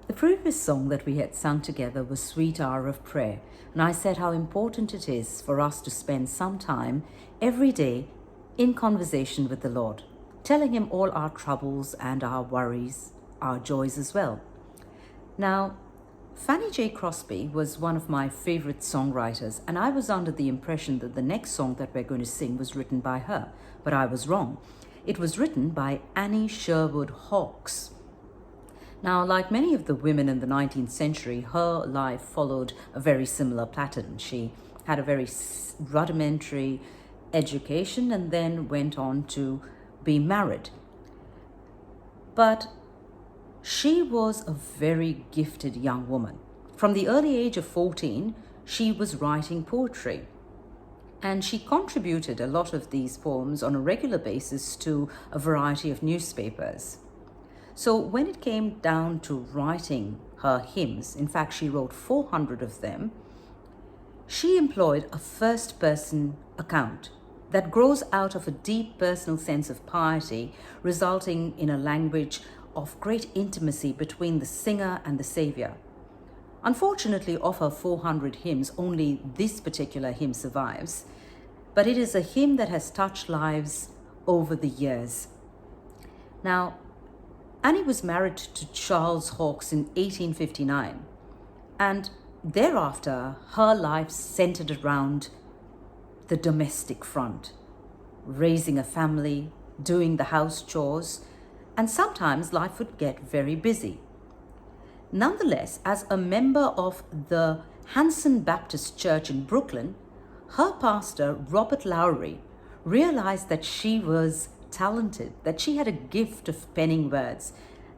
The previous song that we had sung together was Sweet Hour of Prayer, and I said how important it is for us to spend some time every day in conversation with the Lord, telling Him all our troubles and our worries, our joys as well. Now, Fanny J. Crosby was one of my favorite songwriters, and I was under the impression that the next song that we're going to sing was written by her, but I was wrong. It was written by Annie Sherwood Hawkes. Now, like many of the women in the 19th century, her life followed a very similar pattern. She had a very rudimentary education and then went on to be married. But she was a very gifted young woman. From the early age of 14, she was writing poetry. And she contributed a lot of these poems on a regular basis to a variety of newspapers. So when it came down to writing her hymns, in fact, she wrote 400 of them, she employed a first-person account that grows out of a deep personal sense of piety, resulting in a language of great intimacy between the singer and the Savior. Unfortunately, of her 400 hymns, only this particular hymn survives, but it is a hymn that has touched lives over the years. Now, Annie was married to Charles Hawkes in 1859, and thereafter her life centered around the domestic front, raising a family, doing the house chores, and sometimes life would get very busy. Nonetheless, as a member of the Hanson Baptist Church in Brooklyn, her pastor, Robert Lowry, realized that she was talented, that she had a gift of penning words,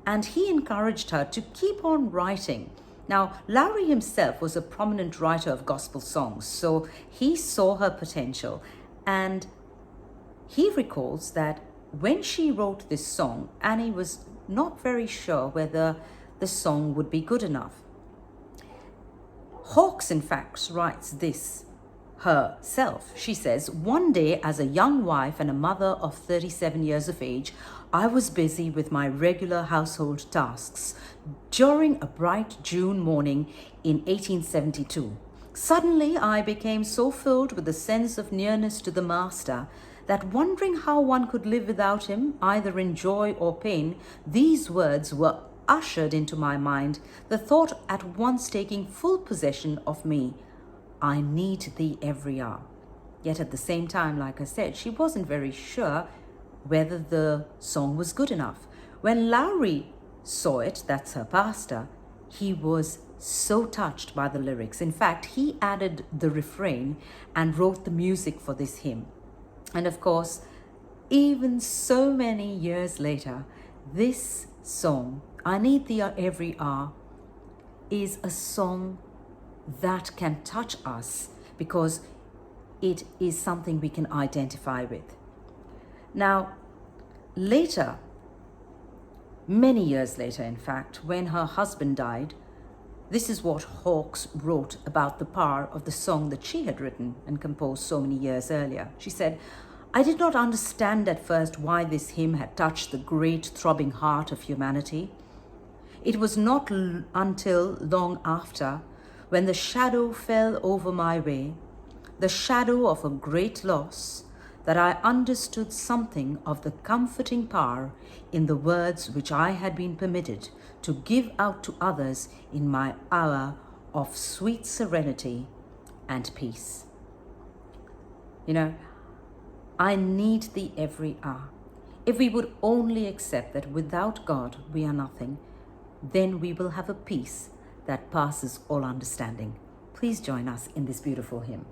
and he encouraged her to keep on writing. Now, Lowry himself was a prominent writer of gospel songs, so he saw her potential, and he recalls that when she wrote this song, Annie was not very sure whether the song would be good enough. Hawkes, in fact, writes this herself. She says, "One day, as a young wife and a mother of 37 years of age, I was busy with my regular household tasks during a bright June morning in 1872. Suddenly, I became so filled with a sense of nearness to the Master that, wondering how one could live without him, either in joy or pain, these words were ushered into my mind, the thought at once taking full possession of me: I need thee every hour." Yet at the same time, like I said, she wasn't very sure whether the song was good enough. When Lowry saw it, that's her pastor, he was so touched by the lyrics. In fact, he added the refrain and wrote the music for this hymn. And of course, even so many years later, this song, I Need Thee Every Hour, is a song that can touch us because it is something we can identify with. Now, later, many years later, in fact, when her husband died, this is what Hawkes wrote about the power of the song that she had written and composed so many years earlier. She said, "I did not understand at first why this hymn had touched the great throbbing heart of humanity. It was not until long after, when the shadow fell over my way, the shadow of a great loss, that I understood something of the comforting power in the words which I had been permitted to give out to others in my hour of sweet serenity and peace." You know, I need thee every hour. If we would only accept that without God we are nothing, then we will have a peace that passes all understanding. Please join us in this beautiful hymn.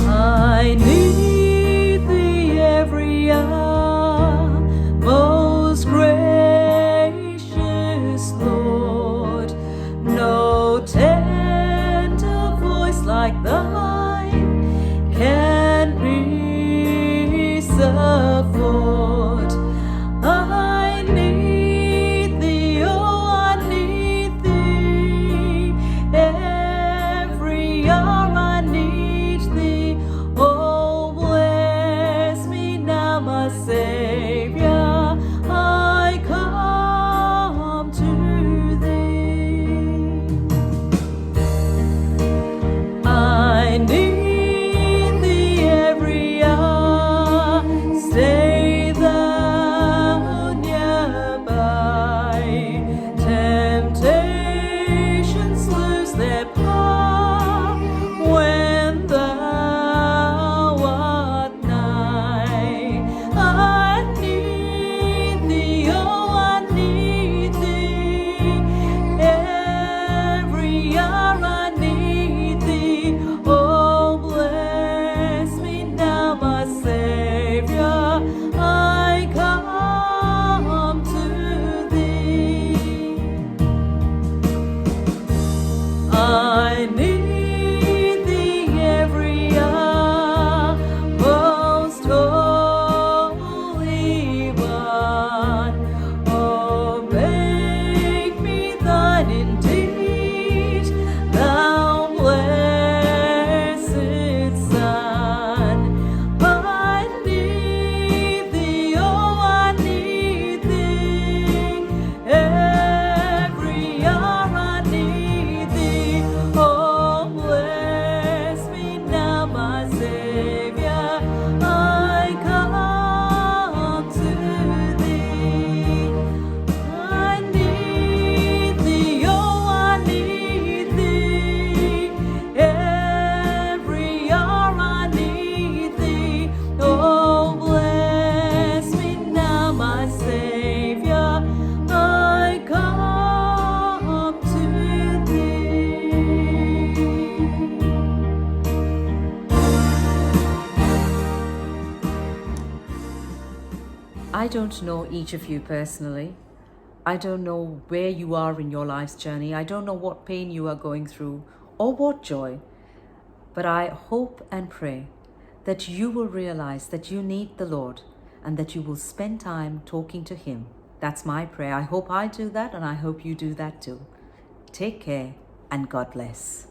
I need thee every hour, most gracious Lord. No tender voice like thine can peace afford. I need thee, oh, I need thee I need thee every hour, most holy one. Oh, make me thine indeed, thou blessed Son. I need thee, oh, I need thee, every hour I need thee. Oh, bless me now, my Savior, I come to thee. I need thee, oh, I need thee, every hour I need thee. Oh, bless me now, my Savior, I come to thee. I don't know each of you personally. I don't know where you are in your life's journey. I don't know what pain you are going through or what joy. But I hope and pray that you will realize that you need the Lord and that you will spend time talking to Him. That's my prayer. I hope I do that, and I hope you do that too. Take care, and God bless.